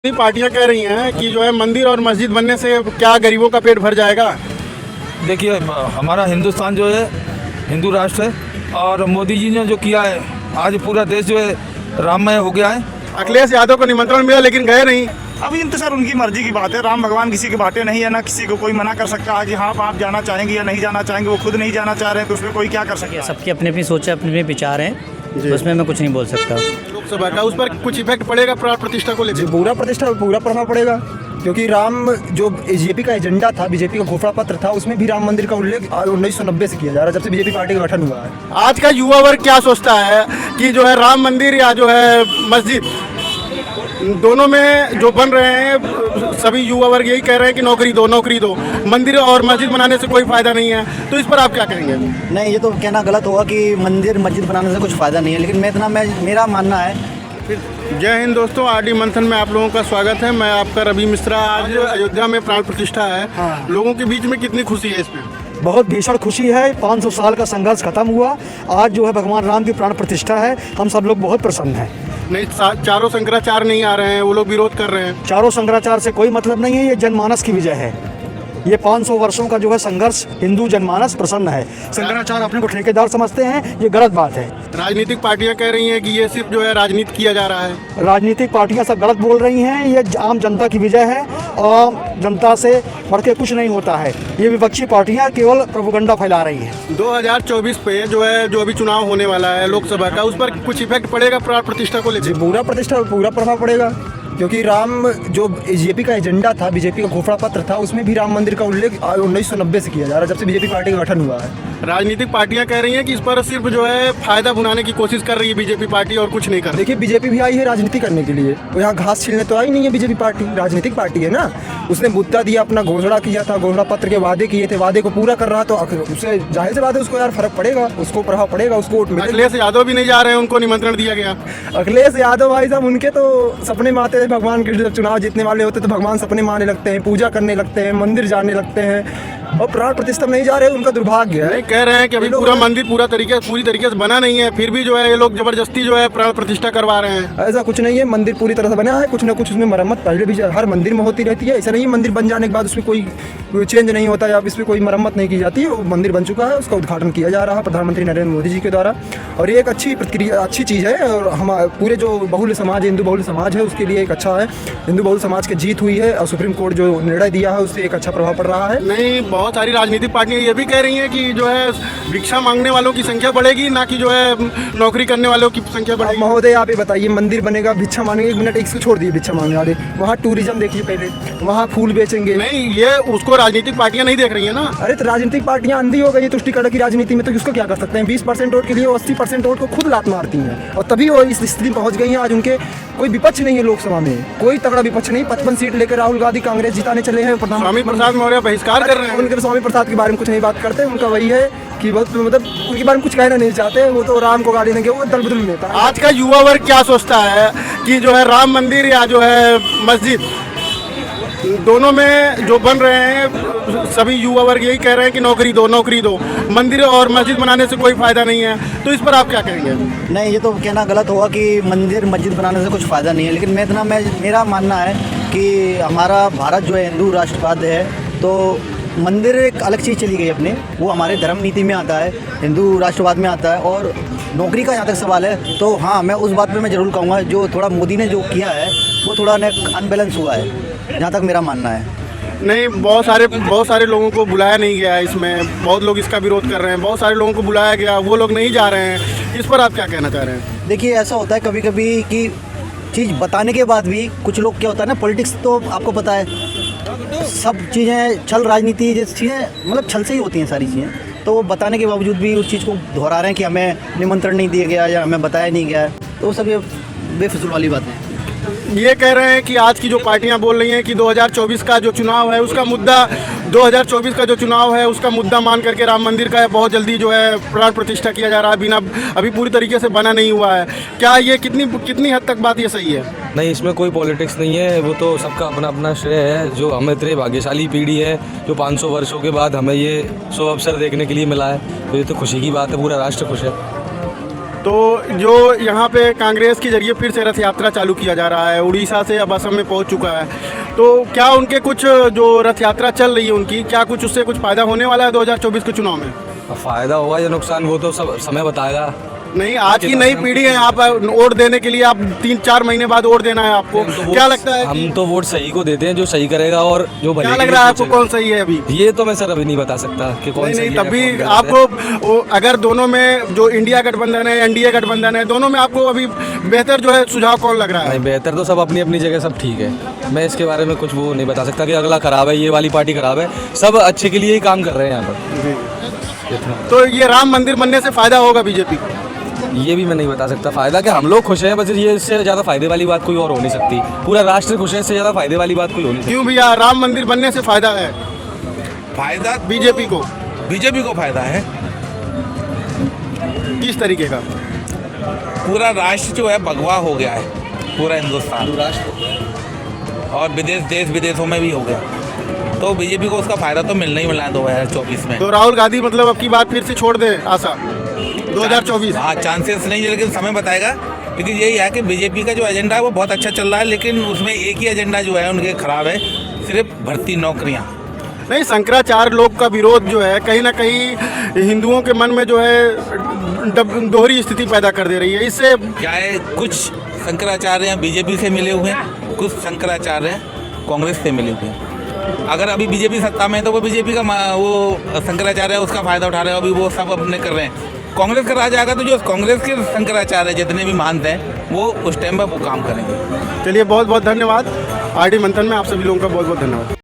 पार्टियां कह रही हैं कि जो है मंदिर और मस्जिद बनने से क्या गरीबों का पेट भर जाएगा। देखिए, हमारा हिंदुस्तान जो है हिंदू राष्ट्र है और मोदी जी ने जो किया है, आज पूरा देश जो है राममय हो गया है। अखिलेश यादव को निमंत्रण मिला लेकिन गए नहीं। अभी तो सर उनकी मर्जी की बात है। राम भगवान किसी के बाटे नहीं है, ना किसी को कोई मना कर सकता है कि हाँ आप जाना चाहेंगे या नहीं जाना चाहेंगे। वो खुद नहीं जाना चाह रहे हैं तो उसमें कोई क्या कर सकता है। सबकी अपनी अपनी सोच है, अपने अपने विचार हैं, तो उसमें मैं कुछ नहीं बोल सकता। लोकसभा का उस पर कुछ इफेक्ट पड़ेगा प्राण प्रतिष्ठा को लेकर? पूरा प्रभाव पड़ेगा, क्योंकि राम जो बीजेपी का एजेंडा था, बीजेपी का घोषणा पत्र था, उसमें भी राम मंदिर का उल्लेख 1990 से किया जा रहा है, जब से बीजेपी पार्टी का गठन हुआ है। आज का युवा वर्ग क्या सोचता है कि जो है राम मंदिर या जो है मस्जिद, दोनों में जो बन रहे हैं सभी युवा वर्ग यही कह रहे हैं कि नौकरी दो। मंदिर और मस्जिद बनाने से कोई फायदा नहीं है, तो इस पर आप क्या कहेंगे? नहीं, ये तो कहना गलत होगा कि मंदिर मस्जिद बनाने से कुछ फ़ायदा नहीं है, लेकिन मेरा मानना है। जय हिंद दोस्तों, आरडी मंथन में आप लोगों का स्वागत है। मैं आपका रवि मिश्रा। आज अयोध्या में प्राण प्रतिष्ठा है। लोगों के बीच में कितनी खुशी है इसमें? बहुत भीषण खुशी है। 500 साल का संघर्ष खत्म हुआ, आज जो है भगवान राम की प्राण प्रतिष्ठा है। हम सब लोग बहुत प्रसन्न हैं। नहीं, चारों शंकराचार्य नहीं आ रहे हैं, वो लोग विरोध कर रहे हैं। चारों शंकराचार्य से कोई मतलब नहीं है, ये जनमानस की विजय है। ये 500 वर्षों का जो है संघर्ष, हिंदू जनमानस प्रसन्न है। शंकराचार्य अपने को ठेकेदार समझते हैं, ये गलत बात है। राजनीतिक पार्टियां कह रही हैं कि ये सिर्फ जो है राजनीति किया जा रहा है। राजनीतिक पार्टियां सब गलत बोल रही हैं। ये आम जनता की विजय है और जनता से बढ़ के कुछ नहीं होता है। ये विपक्षी पार्टियां केवल प्रोपेगेंडा फैला रही हैं। 2024 पे जो है जो अभी चुनाव होने वाला है लोकसभा का, उस पर कुछ इफेक्ट पड़ेगा प्राण प्रतिष्ठा को लेकर? पूरा प्रभाव पड़ेगा, क्योंकि राम जो बीजेपी का एजेंडा था, बीजेपी का घोषणा पत्र था, उसमें भी राम मंदिर का उल्लेख 1990 से किया जा रहा है, जब से बीजेपी पार्टी का गठन हुआ है। राजनीतिक पार्टियां कह रही हैं कि इस पर सिर्फ जो है फायदा भुनाने की कोशिश कर रही है बीजेपी पार्टी और कुछ नहीं कर रही। देखिए, बीजेपी भी आई है राजनीति करने के लिए, वो यहाँ घास छीलने तो आई नहीं है। बीजेपी पार्टी राजनीतिक पार्टी है ना। उसने मुद्दा दिया, अपना घोषणा किया था, घोषणा पत्र के वादे किए थे, वादे को पूरा कर रहा, तो उससे जाहिर सी बात है उसको यार फर्क पड़ेगा, उसको प्रभाव पड़ेगा, उसको वोट मिलेगा। अखिलेश यादव भी नहीं जा रहे हैं, उनको निमंत्रण दिया गया। अखिलेश यादव भाई साहब, उनके तो सपने में आते थे भगवान के। जब चुनाव जीतने वाले होते तो भगवान सपने में आने लगते हैं, पूजा करने लगते हैं, मंदिर जाने लगते हैं, और प्राण प्रतिष्ठा नहीं जा रहे। उनका दुर्भाग्य है। कह रहे हैं कि अभी पूरा मंदिर पूरी तरीके से बना नहीं है, फिर भी जो है ये लोग जबरदस्ती जो है प्राण प्रतिष्ठा करवा रहे हैं। ऐसा कुछ नहीं है, मंदिर पूरी तरह से बना है। कुछ ना कुछ उसमें मरम्मत पहले भी हर मंदिर में होती रहती है। ऐसा नहीं है मंदिर बन जाने के बाद उसमें कोई चेंज नहीं होता या इसमें कोई मरम्मत नहीं की जाती है। वो मंदिर बन चुका है, उसका उद्घाटन किया जा रहा है प्रधानमंत्री नरेंद्र मोदी जी के द्वारा, और ये एक अच्छी प्रतिक्रिया, अच्छी चीज़ है। और हम पूरे जो बहुल समाज है, हिंदू बहुल समाज है, उसके लिए एक अच्छा है। हिंदू बहुल समाज की जीत हुई है और सुप्रीम कोर्ट जो निर्णय दिया है उससे एक अच्छा प्रभाव पड़ रहा है। नहीं, बहुत सारी राजनीतिक पार्टियां ये भी कह रही हैं कि जो है भिक्षा मांगने वालों की संख्या बढ़ेगी, ना कि जो है नौकरी करने वालों की संख्या बढ़ेगी। महोदय, आप ये बताइए, मंदिर बनेगा, भिक्षा मांगेंगे, 1 मिनट इसको छोड़ दिए भिक्षा मांगने वाले। वहाँ टूरिज्म देखिए, पहले वहाँ फूल बेचेंगे। नहीं, ये उसको राजनीतिक पार्टियां नहीं देख रही है ना। अरे तो राजनीतिक पार्टियां अंधी हो गई तुष्टिकरण की राजनीति में, तो उसको क्या कर सकते हैं? 20% वोट के लिए 80% वोट को खुद लात मारती हैं, और तभी वो इस स्थिति में पहुंच गई हैं। आज उनके कोई विपक्ष नहीं है लोकसभा में, कोई तगड़ा विपक्ष नहीं। 55 सीट लेकर राहुल गांधी कांग्रेस जिताने चले हैं। स्वामी प्रसाद मौर्य बहिष्कार कर रहे हैं। उनके स्वामी प्रसाद के बारे में कुछ नहीं बात करते। उनका वही है कि बहुत मतलब उनके बारे में कुछ कहना नहीं चाहते। वो तो राम को गाली देंगे, वो दल बदल नेता। आज का युवा वर्ग क्या सोचता है कि जो है राम मंदिर या जो है मस्जिद, दोनों में जो बन रहे हैं सभी युवा वर्ग यही कह रहे हैं कि नौकरी दो। मंदिर और मस्जिद बनाने से कोई फायदा नहीं है, तो इस पर आप क्या कहेंगे? नहीं, ये तो कहना गलत होगा कि मंदिर मस्जिद बनाने से कुछ फ़ायदा नहीं है, लेकिन मेरा मानना है कि हमारा भारत जो है हिंदू राष्ट्रवाद है, तो मंदिर एक अलग चीज़ चली गई अपने, वो हमारे धर्म नीति में आता है, हिंदू राष्ट्रवाद में आता है। और नौकरी का जहाँ तक सवाल है, तो हाँ, मैं उस बात पे मैं ज़रूर कहूँगा, जो थोड़ा मोदी ने जो किया है वो थोड़ा अनबैलेंस हुआ है, जहाँ तक मेरा मानना है। नहीं, बहुत सारे लोगों को बुलाया नहीं गया है इसमें, बहुत लोग इसका विरोध कर रहे हैं। बहुत सारे लोगों को बुलाया गया, वो लोग नहीं जा रहे हैं। इस पर आप क्या कहना चाह रहे हैं? देखिए, ऐसा होता है कभी कभी कि चीज़ बताने के बाद भी कुछ लोग, क्या होता है ना, पॉलिटिक्स तो आपको पता है, सब चीज़ें छल, राजनीति जैसी चीज़ें मतलब छल से ही होती हैं सारी चीज़ें। तो वो बताने के बावजूद भी उस चीज़ को दोहरा रहे हैं कि हमें निमंत्रण नहीं दिया गया या हमें बताया नहीं गया, तो वो सब ये बेफिजूल वाली बातें हैं। ये कह रहे हैं कि आज की जो पार्टियां बोल रही हैं कि 2024 का जो चुनाव है उसका मुद्दा मान करके राम मंदिर का बहुत जल्दी जो है प्राण प्रतिष्ठा किया जा रहा है, बिना अभी पूरी तरीके से बना नहीं हुआ है। क्या ये कितनी हद तक बात ये सही है? नहीं, इसमें कोई पॉलिटिक्स नहीं है, वो तो सबका अपना अपना श्रेय है। जो हमें इतनी भाग्यशाली पीढ़ी है, जो 500 वर्षों के बाद हमें ये शुभ अवसर देखने के लिए मिला है, तो ये तो खुशी की बात है, पूरा राष्ट्र खुश है। तो जो यहाँ पे कांग्रेस के जरिए फिर से रथ यात्रा चालू किया जा रहा है, उड़ीसा से अब असम में पहुँच चुका है, तो क्या उनके कुछ जो रथ यात्रा चल रही है उनकी, क्या कुछ उससे कुछ फ़ायदा होने वाला है 2024 के चुनाव में? फ़ायदा होगा या नुकसान वो तो सब समय बताएगा। नहीं, आज की नई पीढ़ी है, आप वोट देने के लिए आप 3-4 महीने बाद वोट देना है आपको, क्या लगता है? हम तो वोट सही को देते हैं जो सही करेगा और जो क्या लग रहा है आपको कौन सही है अभी? ये तो मैं सर अभी नहीं बता सकता कि कौन सही है। तभी आपको अगर दोनों में जो इंडिया गठबंधन है, एनडीए गठबंधन है, दोनों में आपको अभी बेहतर जो है सुझाव कौन लग रहा है? नहीं, बेहतर तो सब अपनी अपनी जगह सब ठीक है। मैं इसके बारे में कुछ वो नहीं बता सकता कि अगला खराब है, ये वाली पार्टी खराब है। सब अच्छे के लिए ही काम कर रहे हैं यहाँ पर। तो ये राम मंदिर बनने से फायदा होगा बीजेपी को? ये भी मैं नहीं बता सकता। फायदा क्या, हम लोग खुश हैं, बस ये इससे ज़्यादा फायदे वाली बात कोई और हो नहीं सकती। पूरा राष्ट्र खुश है, इससे ज़्यादा फायदे वाली बात कोई हो नहीं सकती। क्यों भैया, राम मंदिर बनने से फायदा है फायदा बीजेपी को? बीजेपी को फायदा है। किस तरीके का? पूरा राष्ट्र जो है भगवा हो गया है, पूरा हिंदुस्तान और देश विदेशों में भी हो गया, तो बीजेपी को उसका फायदा तो मिलना ही मिलना है 2024 में। तो राहुल गांधी मतलब अब की बात फिर से छोड़ दे आशा 2024? हाँ, चांसेस नहीं है, लेकिन समय बताएगा। क्योंकि यही है कि बीजेपी का जो एजेंडा है वो बहुत अच्छा चल रहा है, लेकिन उसमें एक ही एजेंडा जो है उनके खराब है, सिर्फ भर्ती नौकरियाँ। नहीं, शंकराचार्य लोग का विरोध जो है कहीं ना कहीं हिंदुओं के मन में जो है दोहरी स्थिति पैदा कर दे रही है। इससे क्या है, कुछ शंकराचार्य बीजेपी से मिले हुए हैं, कुछ शंकराचार्य कांग्रेस से मिले हुए हैं। अगर अभी बीजेपी सत्ता में है तो वो बीजेपी का वो शंकराचार्य है उसका फायदा उठा रहे हैं, अभी वो सब अपने कर रहे हैं। कांग्रेस का राज आएगा तो जो कांग्रेस के शंकराचार्य जितने भी मानते हैं वो उस टाइम पर वो काम करेंगे। चलिए, बहुत बहुत धन्यवाद। आरडी मंथन में आप सभी लोगों का बहुत बहुत धन्यवाद।